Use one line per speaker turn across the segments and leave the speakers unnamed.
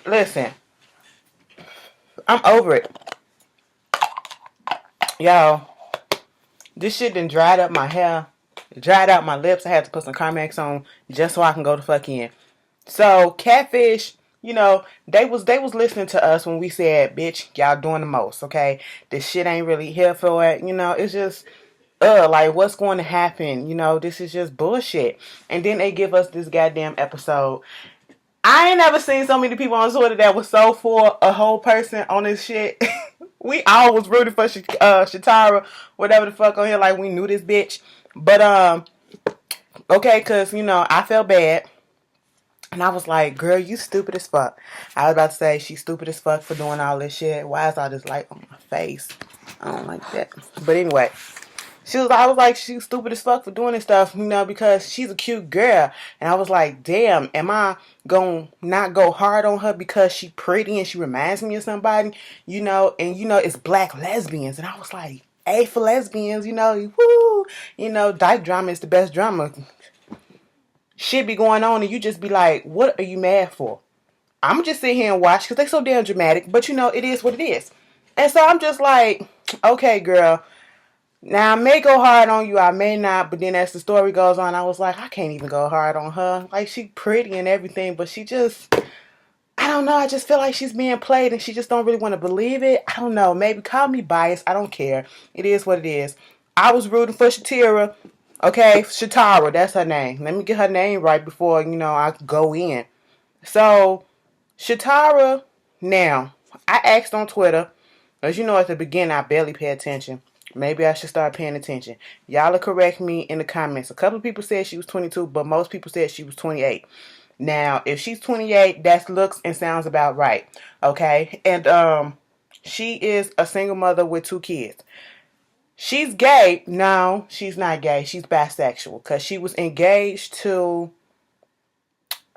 Listen, I'm over it. Y'all, this shit done dried up my hair, dried out my lips. I had to put some Carmex on just so I can go the fuck in. So, Catfish, they was listening to us when we said, bitch, y'all doing the most, okay? This shit ain't really here for it. It's just, like, what's going to happen? This is just bullshit. And then they give us this goddamn episode. I ain't never seen so many people on Twitter that was so for a whole person on this shit. We all was rooting for Chitara, whatever the fuck on here, like we knew this bitch. But, okay, because, I felt bad. And I was like, girl, you stupid as fuck. I was about to say she's stupid as fuck for doing all this shit. Why is all this light on my face? I don't like that. But anyway, I was like, she's stupid as fuck for doing this stuff, because she's a cute girl. And I was like, damn, am I gonna not go hard on her because she pretty and she reminds me of somebody? It's black lesbians. And I was like, A for lesbians, woo. Dyke drama is the best drama. Shit be going on and you just be like, what are you mad for? I'm just sit here and watch because they so damn dramatic, but it is what it is. And so I'm just like, okay, girl, now I may go hard on you, I may not, but then as the story goes on, I was like, I can't even go hard on her. Like, she pretty and everything, but she just, I don't know, I just feel like she's being played and she just don't really want to believe it. I don't know, maybe call me biased, I don't care. It is what it is. I was rooting for Chitara. Okay, Chitara, that's her name. Let me get her name right before, I go in. So, Chitara, now, I asked on Twitter, as at the beginning, I barely pay attention. Maybe I should start paying attention. Y'all will correct me in the comments. A couple of people said she was 22, but most people said she was 28. Now, if she's 28, that looks and sounds about right. Okay, and she is a single mother with 2 kids. She's gay. No, she's not gay. She's bisexual because she was engaged to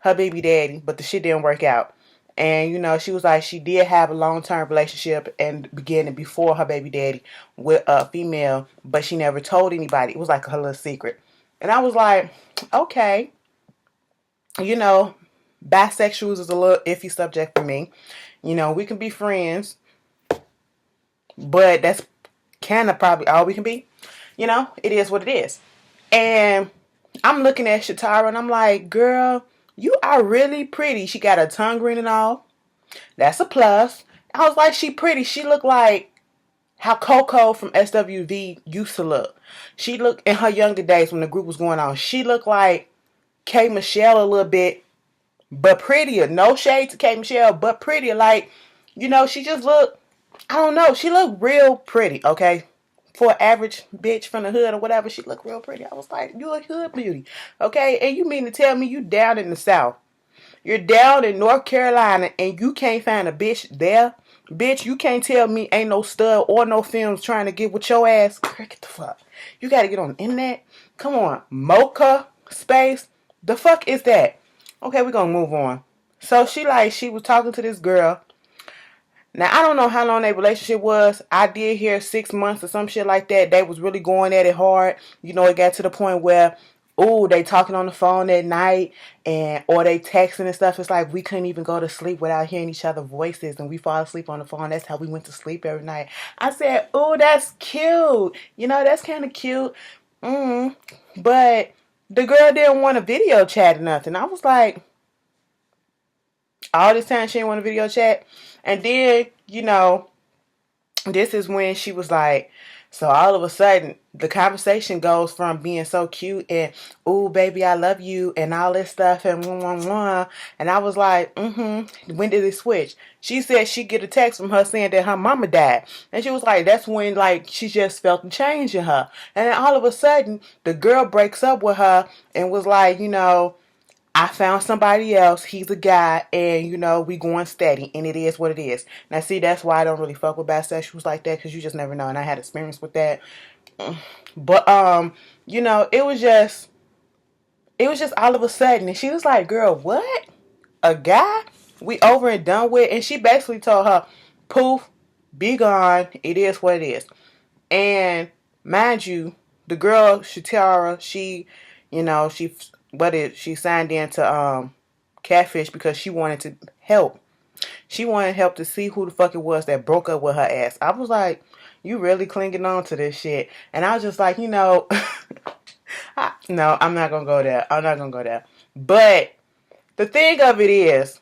her baby daddy, but the shit didn't work out. And, she was like, she did have a long-term relationship and beginning before her baby daddy with a female, but she never told anybody. It was like her little secret. And I was like, okay, bisexuals is a little iffy subject for me. We can be friends, but that's kind of probably all we can be. It is what it is. And I'm looking at Chitara and I'm like, girl, you are really pretty. She got her tongue green and all. That's a plus. I was like, she pretty. She looked like how Coco from SWV used to look. She looked in her younger days when the group was going on. She looked like K. Michelle a little bit, but prettier. No shade to K. Michelle, but prettier. Like, she just looked, I don't know. She looked real pretty, okay? For an average bitch from the hood or whatever, she looked real pretty. I was like, you a hood beauty, okay? And you mean to tell me you down in the South? You're down in North Carolina and you can't find a bitch there? Bitch, you can't tell me ain't no stud or no films trying to get with your ass. Get the fuck. You gotta get on the internet? Come on. Mocha space? The fuck is that? Okay, we're gonna move on. So she was talking to this girl. Now, I don't know how long their relationship was. I did hear 6 months or some shit like that. They was really going at it hard. It got to the point where, they talking on the phone at night or they texting and stuff. It's like we couldn't even go to sleep without hearing each other's voices and we fall asleep on the phone. That's how we went to sleep every night. I said, that's cute. That's kind of cute. But the girl didn't want a video chat or nothing. I was like, all this time she didn't want a video chat. And then, this is when she was like, so all of a sudden, the conversation goes from being so cute and, ooh, baby, I love you and all this stuff and mwah. And I was like, when did it switch? She said she get a text from her saying that her mama died. And she was like, that's when, she just felt the change in her. And then all of a sudden, the girl breaks up with her and was like, I found somebody else. He's a guy, and we going steady, and it is what it is. Now, see, that's why I don't really fuck with bisexuals like that, because you just never know. And I had experience with that, but it was just all of a sudden, and she was like, "Girl, what? A guy? We over and done with?" And she basically told her, "Poof, be gone. It is what it is." And mind you, the girl Chitara, she signed into Catfish because she wanted to help. She wanted help to see who the fuck it was that broke up with her ass. I was like, you really clinging on to this shit. And I was just like, no, I'm not going to go there. I'm not going to go there. But the thing of it is,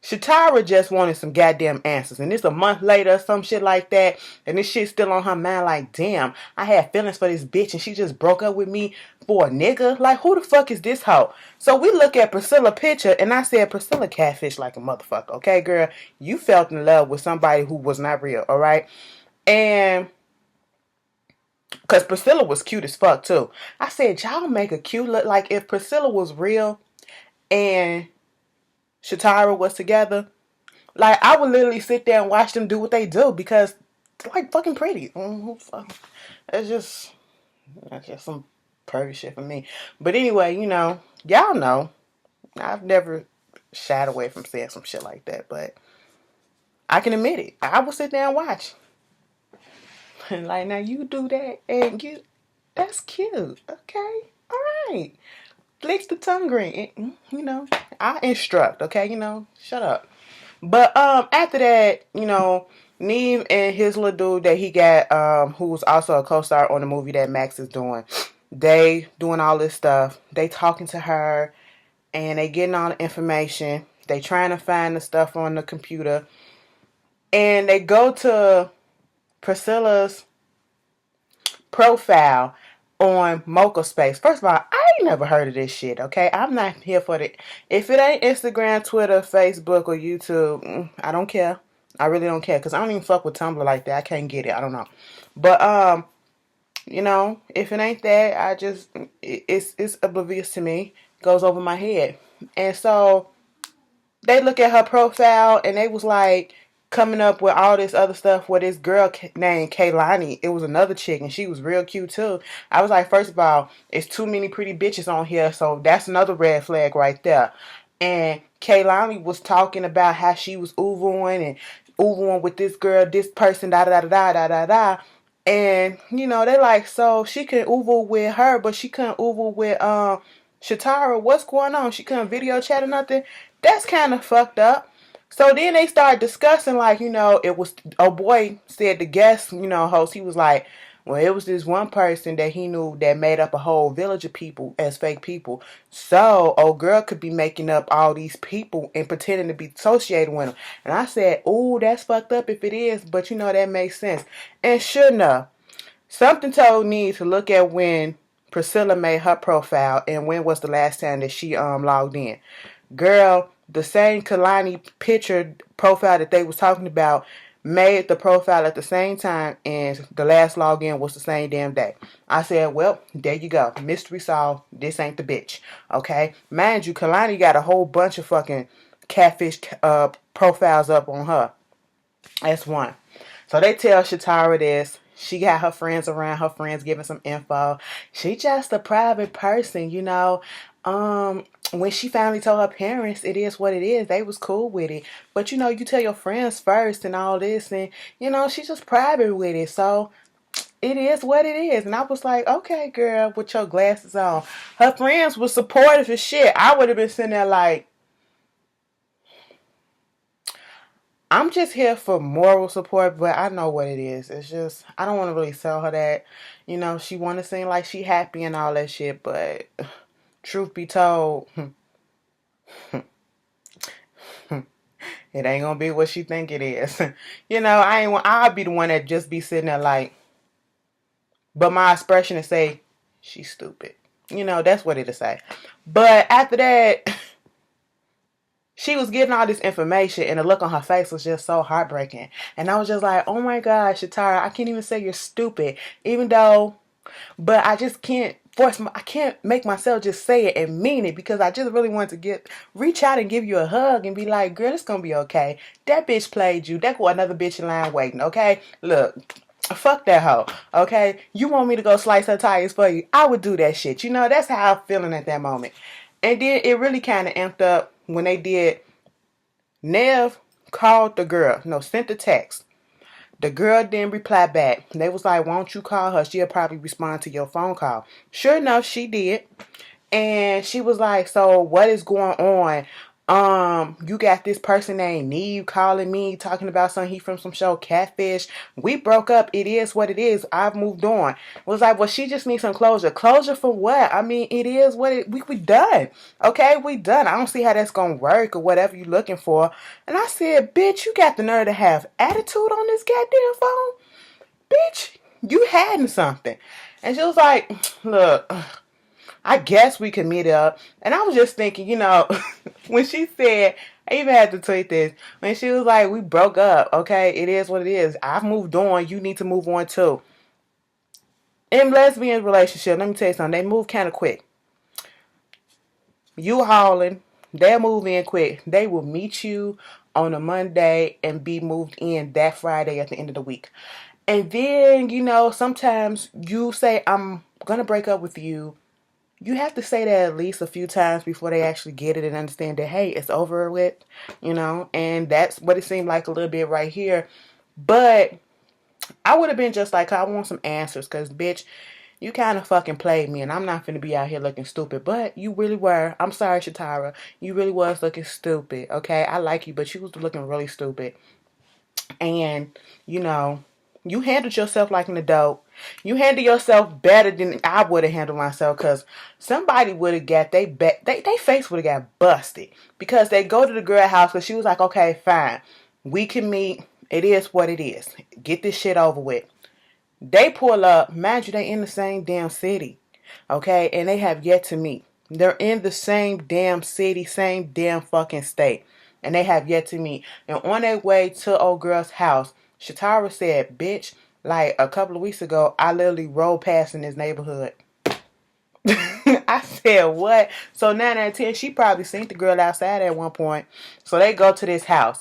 Chitara just wanted some goddamn answers. And it's a month later or some shit like that. And this shit's still on her mind like, damn, I had feelings for this bitch and she just broke up with me for a nigga. Like, who the fuck is this hoe? So we look at Priscilla picture and I said, Priscilla catfish like a motherfucker. Okay, girl, you fell in love with somebody who was not real, alright? And because Priscilla was cute as fuck too. I said, y'all make a cute look. Like, if Priscilla was real and Chitara was together, like, I would literally sit there and watch them do what they do because they're like fucking pretty. That's just some pervy shit for me. But anyway, y'all know, I've never shied away from saying some shit like that, but I can admit it. I will sit there and watch. And like, now you do that and that's cute. Okay, all right. Flicks the tongue ring. I instruct. Okay, shut up. But after that, Neve and his little dude that he got, who was also a co-star on the movie that Max is doing, they doing all this stuff. They talking to her, and they getting all the information. They trying to find the stuff on the computer, and they go to Priscilla's profile on Mocha Space. First of all, I ain't never heard of this shit, okay? I'm not here for it. If it ain't Instagram, Twitter, Facebook, or YouTube, I don't care. I really don't care, because I don't even fuck with Tumblr like that. I can't get it. I don't know. But, if it ain't that, it's oblivious to me. It goes over my head. And so, they look at her profile, and they was like, coming up with all this other stuff with this girl named Kaylani. It was another chick, and she was real cute too. I was like, first of all, it's too many pretty bitches on here, so that's another red flag right there. And Kaylani was talking about how she was Uvoing with this girl, this person, da da da da da da da. And they like, so she could Uvo with her, but she couldn't Uvo with Chitara. What's going on? She couldn't video chat or nothing. That's kind of fucked up. So then they started discussing, like, it was, oh boy said the guest, host, he was like, well, it was this one person that he knew that made up a whole village of people as fake people. So, old girl could be making up all these people and pretending to be associated with them. And I said, ooh, that's fucked up if it is, but that makes sense. And sure enough, something told me to look at when Priscilla made her profile and when was the last time that she logged in. Girl, the same Kalani picture profile that they was talking about made the profile at the same time, and the last login was the same damn day. I said, well, there you go. Mystery solved. This ain't the bitch. Okay? Mind you, Kalani got a whole bunch of fucking catfish profiles up on her. That's one. So they tell Chitara this. She got her friends around, her friends giving some info. She just a private person, when she finally told her parents, it is what it is. They was cool with it. But, you tell your friends first and all this. And, she's just private with it. So, it is what it is. And I was like, okay, girl, with your glasses on. Her friends was supportive as shit. I would have been sitting there like, I'm just here for moral support, but I know what it is. It's just, I don't want to really tell her that. She want to seem like she happy and all that shit, but truth be told, it ain't gonna be what she think it is. I'll be the one that just be sitting there like, but my expression is say, she's stupid. That's what it'll say. But after that, she was getting all this information, and the look on her face was just so heartbreaking. And I was just like, oh my God, Chitara, I can't even say you're stupid. But I just can't I can't make myself just say it and mean it, because I just really want to reach out and give you a hug and be like, girl, it's gonna be okay. That bitch played you. That got another bitch in line waiting, okay? Look, fuck that hoe, okay? You want me to go slice her tires for you? I would do that shit. That's how I'm feeling at that moment. And then it really kind of amped up when they did. Nev called the girl. No, sent the text. The girl didn't reply back. They was like, why don't you call her? She'll probably respond to your phone call. Sure enough, she did. And she was like, so what is going on? You got this person named Neve calling me, talking about something he from some show Catfish. We broke up. It is what it is. I've moved on. Was like, well, she just needs some closure. Closure for what? I mean, it is what it. We done. Okay, we done. I don't see how that's gonna work or whatever you looking for. And I said, bitch, you got the nerve to have attitude on this goddamn phone, bitch. You hiding something. And she was like, look, I guess we can meet up. And I was just thinking, when she said, I even had to tweet this, when she was like, we broke up, okay? It is what it is. I've moved on. You need to move on too. In lesbian relationship, let me tell you something. They move kind of quick. You hauling, they'll move in quick. They will meet you on a Monday and be moved in that Friday at the end of the week. And then, sometimes you say, I'm going to break up with you. You have to say that at least a few times before they actually get it and understand that, hey, it's over with, and that's what it seemed like a little bit right here. But I would have been just like, I want some answers because, bitch, you kind of fucking played me and I'm not finna be out here looking stupid. But you really were. I'm sorry, Chitara. You really was looking stupid, okay? I like you, but you was looking really stupid. And, you handled yourself like an adult. You handled yourself better than I would have handled myself because somebody would have got they face would have got busted because they go to the girl house because she was like, okay, fine, we can meet. It is what it is. Get this shit over with. They pull up. Mind you, they in the same damn city, okay, and they have yet to meet. They're in the same damn city, same damn fucking state, and they have yet to meet. And on their way to old girl's house, Chitara said, bitch, like a couple of weeks ago, I literally rolled past in this neighborhood. I said, what? So 9 out of 10, she probably seen the girl outside at one point. So they go to this house.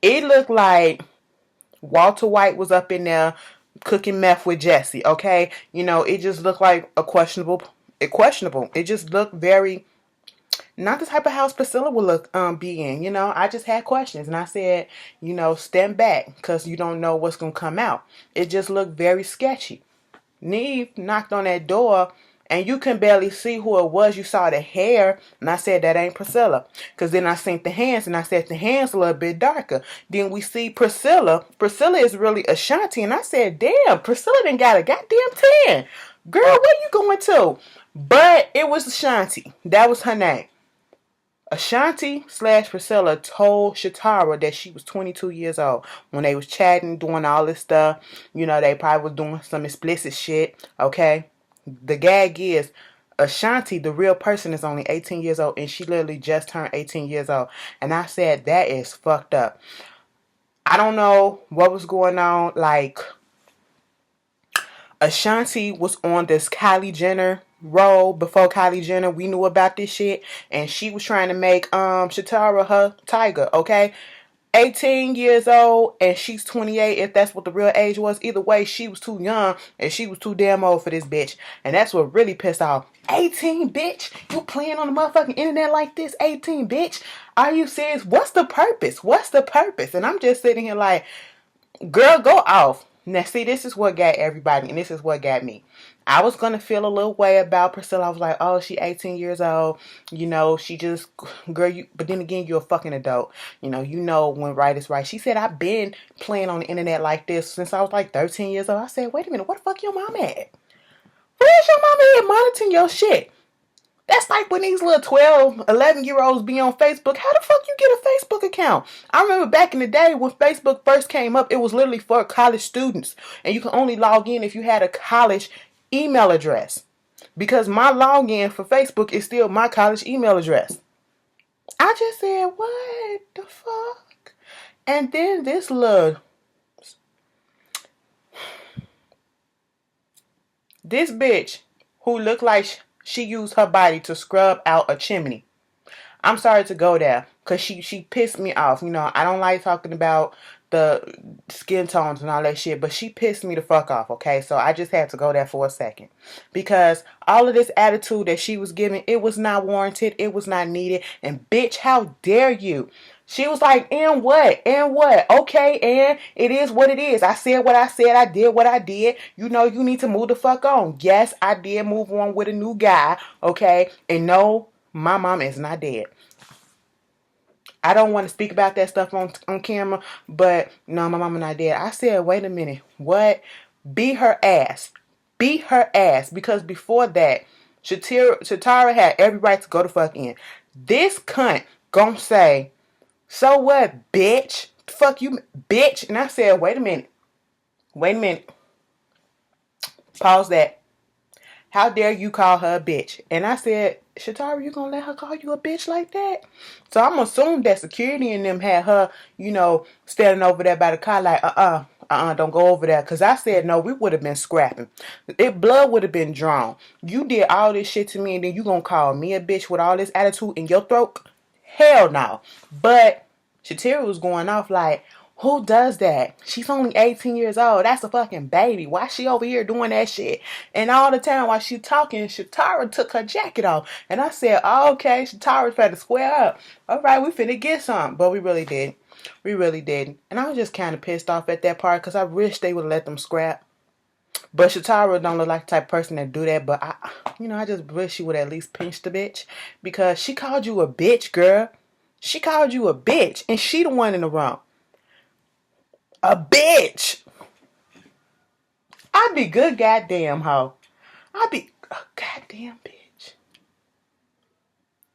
It looked like Walter White was up in there cooking meth with Jesse, okay? It just looked like questionable. It just looked very... not the type of house Priscilla would be in. I just had questions and I said, stand back because you don't know what's going to come out. It just looked very sketchy. Neve knocked on that door and you can barely see who it was. You saw the hair and I said, that ain't Priscilla. Because then I seen the hands and I said, the hands a little bit darker. Then we see Priscilla. Priscilla is really Ashanti and I said, damn, Priscilla done got a goddamn 10. Girl, where you going to? But it was Ashanti. That was her name. Ashanti/Priscilla told Chitara that she was 22 years old when they was chatting, doing all this stuff. They probably was doing some explicit shit, okay? The gag is Ashanti, the real person, is only 18 years old and she literally just turned 18 years old. And I said, that is fucked up. I don't know what was going on. Like, Ashanti was on this Kylie Jenner role before Kylie Jenner. We knew about this shit, and she was trying to make Chitara her tiger. Okay, 18 years old and she's 28. If that's what the real age was, either way, she was too young and she was too damn old for this bitch, and that's what really pissed off. 18, bitch, you playing on the motherfucking internet like this? 18, bitch, are you serious? What's the purpose? What's the purpose? And I'm just sitting here like, girl, go off. Now, see, this is what got everybody, and this is what got me. I was going to feel a little way about Priscilla. I was like, oh, she 18 years old. She just, girl, but then again, you're a fucking adult. You know when right is right. She said, I've been playing on the internet like this since I was like 13 years old. I said, wait a minute, what the fuck your mom at? Where's your mama at monitoring your shit? That's like when these little 12, 11-year-olds be on Facebook. How the fuck you get a Facebook account? I remember back in the day when Facebook first came up, it was literally for college students. And you can only log in if you had a college email address. Because my login for Facebook is still my college email address. I just said, what the fuck? And then this bitch who looked like she used her body to scrub out a chimney. I'm sorry to go there because she pissed me off. I don't like talking about the skin tones and all that shit, but she pissed me the fuck off, okay? So I just had to go there for a second because all of this attitude that she was giving, it was not warranted. It was not needed. And bitch, how dare you? She was like, and what? And what? Okay, and it is what it is. I said what I said. I did what I did. You need to move the fuck on. Yes, I did move on with a new guy, okay? And no, my mom is not dead. I don't want to speak about that stuff on camera, but no, my mom and I did. I said, wait a minute, what? Beat her ass. Beat her ass. Because before that, Chitara had every right to go the fuck in. This cunt gonna say, so what, bitch? Fuck you, bitch. And I said, wait a minute. Wait a minute. Pause that. How dare you call her a bitch? And I said, Chitara, you gonna let her call you a bitch like that? So I'm assuming that security and them had her, standing over there by the car like, don't go over there. Because I said, no, we would have been scrapping. Blood would have been drawn. You did all this shit to me and then you gonna call me a bitch with all this attitude in your throat? Hell no. But Chitara was going off like, who does that? She's only 18 years old. That's a fucking baby. Why she over here doing that shit? And all the time while she talking, Chitara took her jacket off. And I said, oh, okay, Chitara's trying to square up. All right, we finna get some. But we really didn't. We really didn't. And I was just kind of pissed off at that part because I wish they would let them scrap. But Chitara don't look like the type of person that do that. But I just wish she would at least pinch the bitch. Because she called you a bitch, girl. She called you a bitch. And she the one in the wrong. A bitch. I'd be good goddamn hoe. I'd be a goddamn bitch.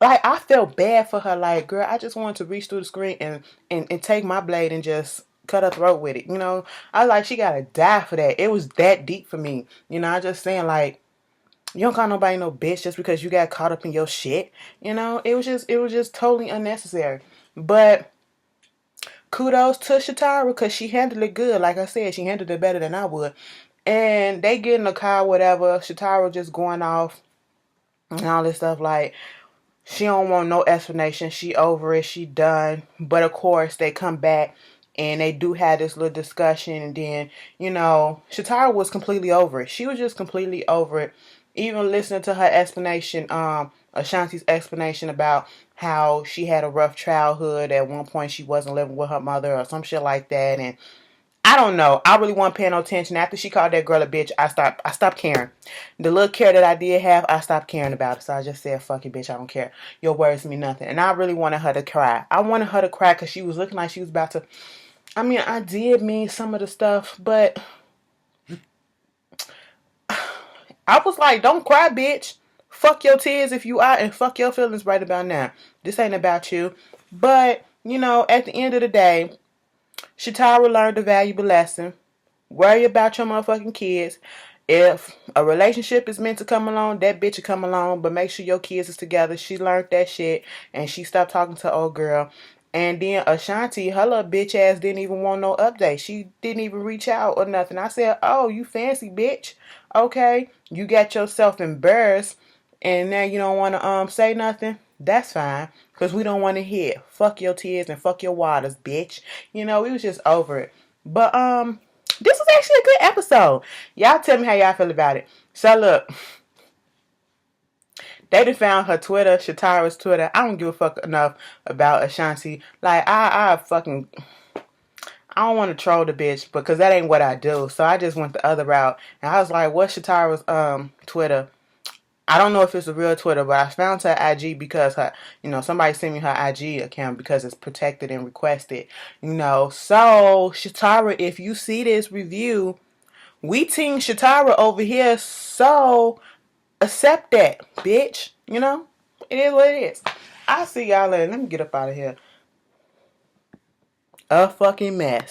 Like, I felt bad for her. Like, girl, I just wanted to reach through the screen and take my blade and just cut her throat with it. I was like, she gotta die for that. It was that deep for me. I just saying, like, you don't call nobody no bitch just because you got caught up in your shit. It was just totally unnecessary. But kudos to Chitara because she handled it good. Like I said, she handled it better than I would. And they get in the car, whatever. Chitara just going off and all this stuff. Like, she don't want no explanation. She over it. She done. But of course, they come back and they do have this little discussion. And then, Chitara was completely over it. She was just completely over it. Even listening to her explanation, Ashanti's explanation about how she had a rough childhood. At one point, she wasn't living with her mother or some shit like that. And I don't know. I really wasn't paying no attention. After she called that girl a bitch, I stopped caring. The little care that I did have, I stopped caring about it. So I just said, fuck it, bitch, I don't care. Your words mean nothing. And I really wanted her to cry. I wanted her to cry because she was looking like she was about to... I mean, I did mean some of the stuff, but... I was like, don't cry, bitch. Fuck your tears if you are, and fuck your feelings right about now. This ain't about you. But, at the end of the day... Chitara learned a valuable lesson. Worry about your motherfucking kids. If a relationship is meant to come along, that bitch will come along. But make sure your kids is together. She learned that shit. And she stopped talking to old girl. And then Ashanti, her little bitch ass didn't even want no update. She didn't even reach out or nothing. I said, oh, you fancy bitch. Okay. You got yourself embarrassed. And now you don't want to say nothing. That's fine. Because we don't want to hear. Fuck your tears and fuck your waters, bitch. We was just over it. But, this was actually a good episode. Y'all tell me how y'all feel about it. So, look. They done found her Twitter, Chitara's Twitter. I don't give a fuck enough about Ashanti. Like, I don't want to troll the bitch because that ain't what I do. So, I just went the other route. And I was like, what's Chitara's, Twitter? I don't know if it's a real Twitter, but I found her IG because somebody sent me her IG account because it's protected and requested. So Chitara, if you see this review, we team Chitara over here, so accept that, bitch. It is what it is. I'll see y'all later. Let me get up out of here. A fucking mess.